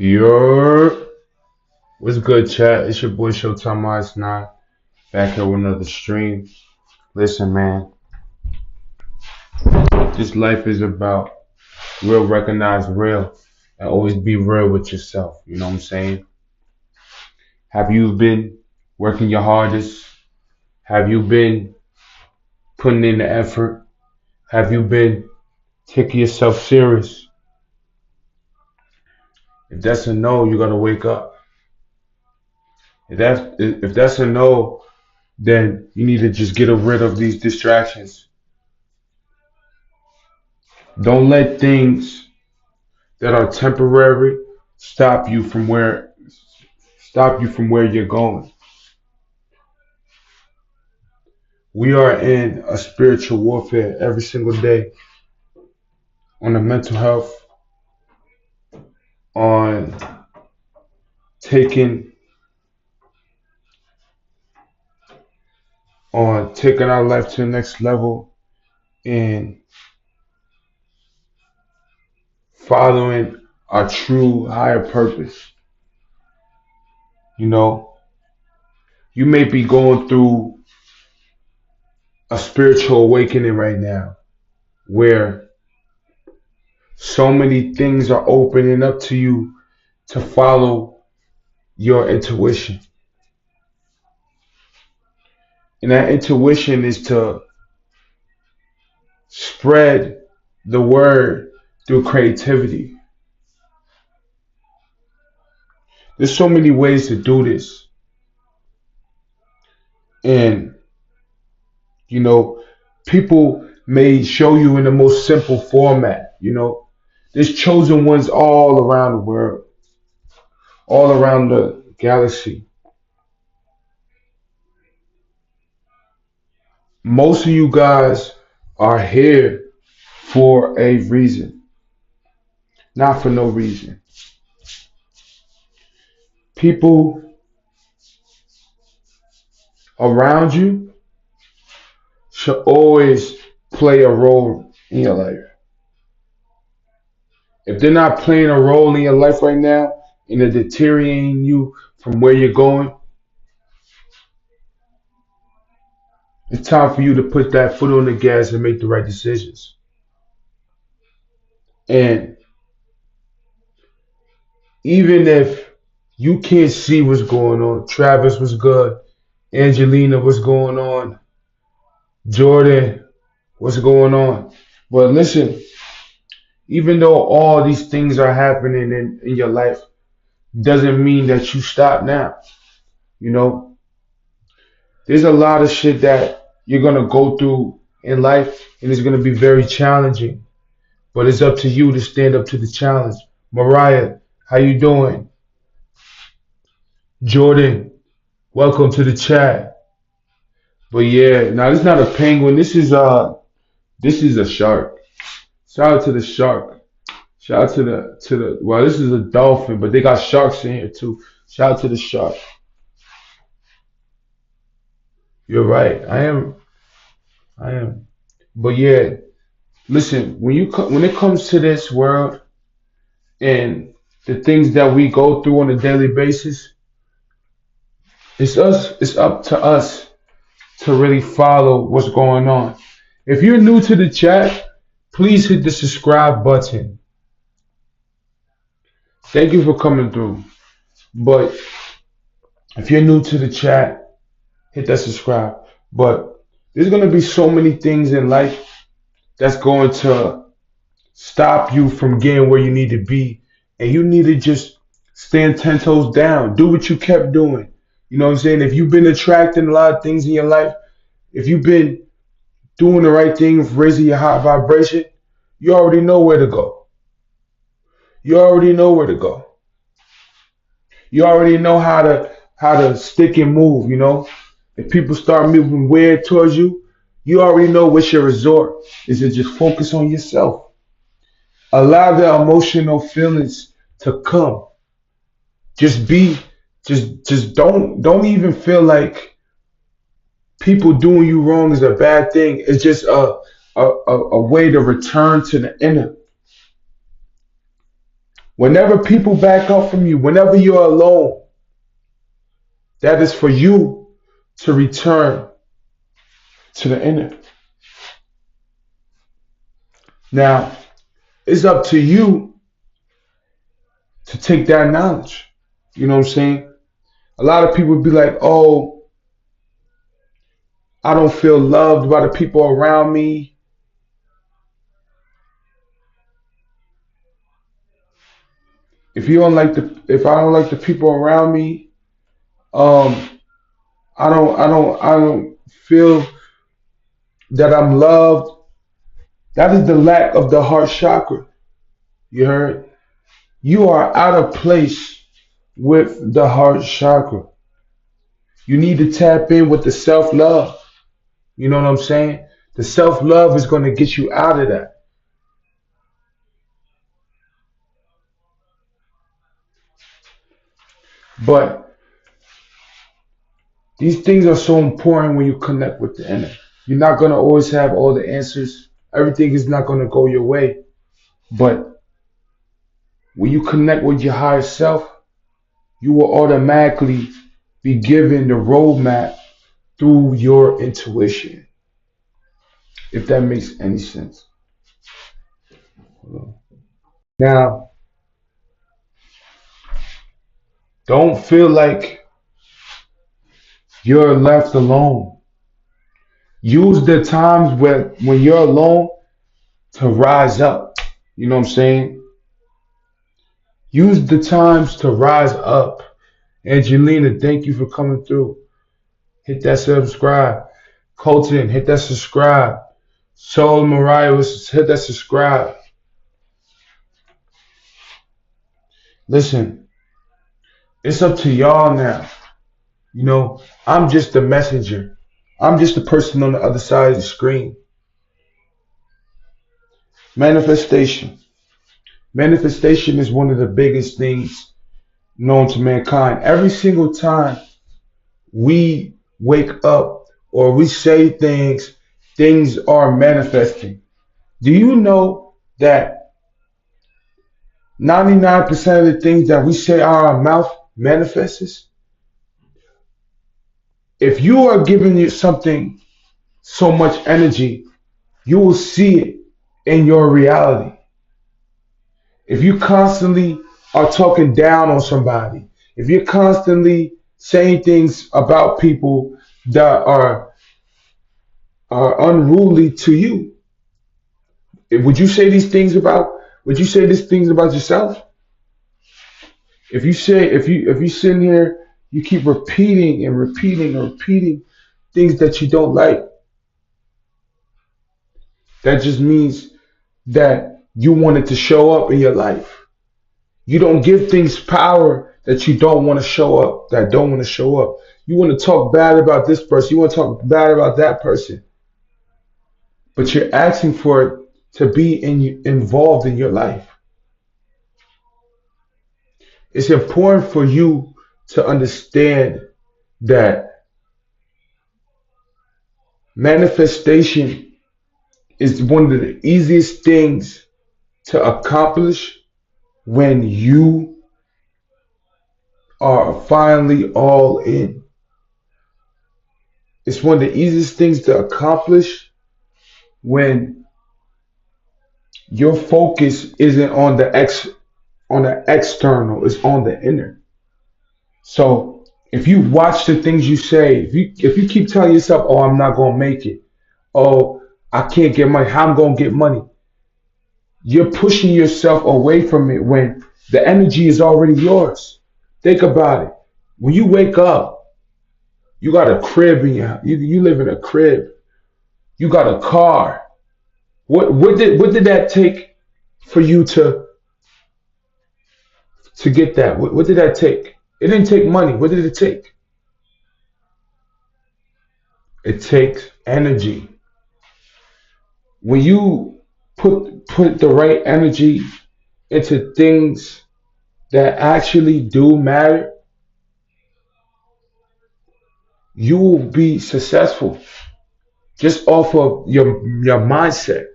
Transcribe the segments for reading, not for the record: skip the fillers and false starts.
Your what's good, chat? It's your boy Showtime Eyes 9 back here with another stream. Listen, man, this life is about real, recognize real, and always be real with yourself. You know what I'm saying? Have you been working your hardest? Have you been putting in the effort? Have you been taking yourself serious? If that's a no, you gotta wake up. If that's a no, then you need to just get rid of these distractions. Don't let things that are temporary stop you from where you're going. We are in a spiritual warfare every single day on the mental health, on taking taking our life to the next level and following our true higher purpose. You know, you may be going through a spiritual awakening right now where so many things are opening up to you to follow your intuition. And that intuition is to spread the word through creativity. There's so many ways to do this. And, you know, people may show you in the most simple format. There's chosen ones all around the world, all around the galaxy. Most of you guys are here for a reason, not for no reason. People around you should always play a role in your life. If they're not playing a role in your life right now and they're deteriorating you from where you're going, it's time for you to put that foot on the gas and make the right decisions. And even if you can't see what's going on, Travis was good, Angelina, what's going on, Jordan, what's going on. But listen, even though all these things are happening in your life, doesn't mean that you stop now. You know, there's a lot of shit that you're gonna go through in life, and it's gonna be very challenging. But it's up to you to stand up to the challenge. Mariah, how you doing? Jordan, welcome to the chat. But yeah, now this is not a penguin. This is a shark. Shout out to the shark. Shout out to the well, this is a dolphin, but they got sharks in here too. Shout out to the shark. You're right. I am. But yeah, listen, when it comes to this world and the things that we go through on a daily basis, it's up to us to really follow what's going on. If you're new to the chat, please hit the subscribe button. Thank you for coming through. But if you're new to the chat, hit that subscribe. But there's gonna be so many things in life that's going to stop you from getting where you need to be. And you need to just stand 10 toes down. Do what you kept doing. You know what I'm saying? If you've been attracting a lot of things in your life, if you've been doing the right thing, raising your high vibration, you already know where to go. You already know where to go. You already know how to stick and move. If people start moving weird towards you, you already know what's your resort. Is to just focus on yourself. Allow the emotional feelings to come. Just be just don't even feel like people doing you wrong is a bad thing. It's just a way to return to the inner. Whenever people back up from you, whenever you're alone, that is for you to return to the inner. Now, it's up to you to take that knowledge. You know what I'm saying? A lot of people be like, oh, I don't feel loved by the people around me. If I don't like the people around me, um, I don't feel that I'm loved. That is the lack of the heart chakra. You heard? You are out of place with the heart chakra. You need to tap in with the self love. You know what I'm saying? The self love is going to get you out of that. But these things are so important when you connect with the inner. You're not going to always have all the answers. Everything is not going to go your way. But when you connect with your higher self, you will automatically be given the roadmap through your intuition, if that makes any sense. Now, don't feel like you're left alone. Use the times when you're alone to rise up. You know what I'm saying? Use the times to rise up. Angelina, thank you for coming through. Hit that subscribe. Colton, hit that subscribe. Soul Mariah, hit that subscribe. Listen, it's up to y'all now. You know, I'm just the messenger. I'm just the person on the other side of the screen. Manifestation. Manifestation is one of the biggest things known to mankind. Every single time we wake up or we say things, things are manifesting. Do you know that 99% of the things that we say out of our mouth manifests? If you are giving you something so much energy, you will see it in your reality. If you constantly are talking down on somebody, if you're constantly saying things about people that are unruly to you, would you say these things about? Would you say these things about yourself? If you sitting here, you keep repeating and repeating and repeating things that you don't like, that just means that you want it to show up in your life. You don't give things power that you don't want to show up, that don't want to show up. You want to talk bad about this person. You want to talk bad about that person. But you're asking for it to be involved in your life. It's important for you to understand that manifestation is one of the easiest things to accomplish when you are finally all in. It's one of the easiest things to accomplish when your focus isn't on the external, it's on the inner. So if you watch the things you say, if you keep telling yourself, "Oh, I'm not gonna make it," "Oh, I can't get money," "How I'm gonna get money," you're pushing yourself away from it when the energy is already yours. Think about it. When you wake up, you got a crib in your you live in a crib. You got a car. What did that take for you to get that? What did that take? It didn't take money. What did it take? It takes energy. When you put the right energy into things that actually do matter, you will be successful just off of your mindset.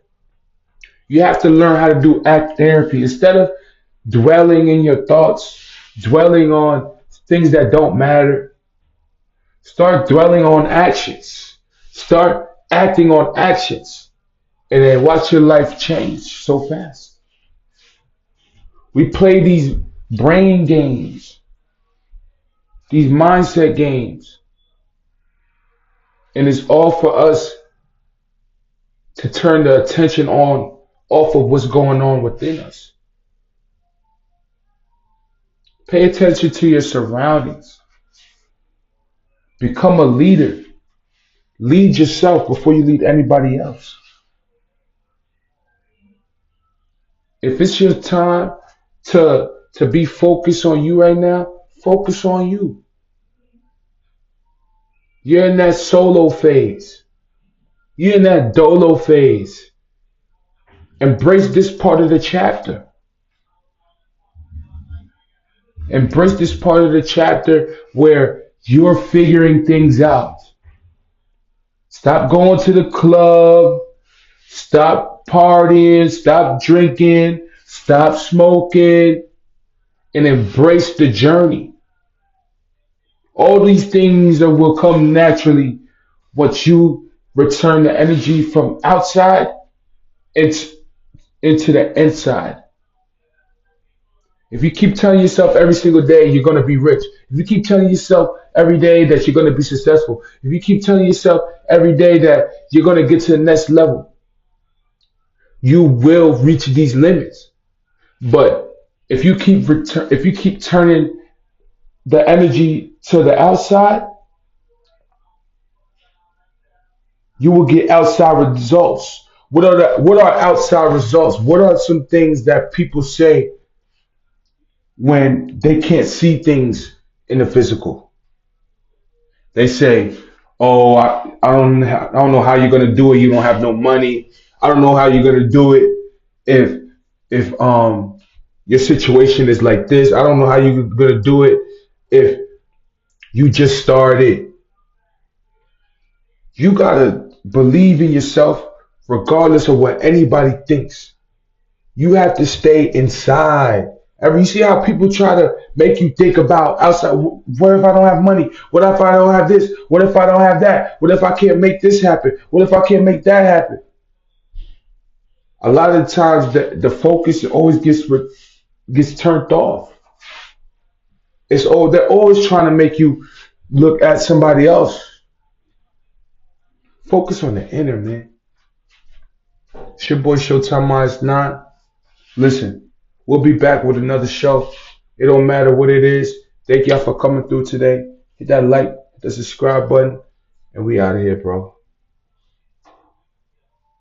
You have to learn how to do act therapy instead of dwelling in your thoughts, dwelling on things that don't matter. Start dwelling on actions. Start acting on actions. And then watch your life change so fast. We play these brain games, these mindset games, and it's all for us to turn the attention on off of what's going on within us. Pay attention to your surroundings. Become a leader. Lead yourself before you lead anybody else. If it's your time to be focused on you right now, focus on you. You're in that solo phase. You're in that dolo phase. Embrace this part of the chapter. Embrace this part of the chapter where you're figuring things out. Stop going to the club. Stop partying. Stop drinking. Stop smoking. And embrace the journey. All these things that will come naturally once you return the energy from outside into the inside. If you keep telling yourself every single day you're going to be rich, if you keep telling yourself every day that you're going to be successful, if you keep telling yourself every day that you're going to get to the next level, you will reach these limits. But if you keep turning the energy to the outside, you will get outside results. What are outside results? What are some things that people say when they can't see things in the physical? They say, "Oh, I don't know how you're gonna do it. You don't have no money. I don't know how you're gonna do it if your situation is like this. I don't know how you're gonna do it if you just started." You gotta believe in yourself regardless of what anybody thinks. You have to stay inside. You see how people try to make you think about outside. What if I don't have money? What if I don't have this? What if I don't have that? What if I can't make this happen? What if I can't make that happen? A lot of the times the focus always gets turned off. They're always trying to make you look at somebody else. Focus on the inner, man. It's your boy Showtime Minds 9. Listen, we'll be back with another show. It don't matter what it is. Thank y'all for coming through today. Hit that like, hit the subscribe button, and we out of here, bro.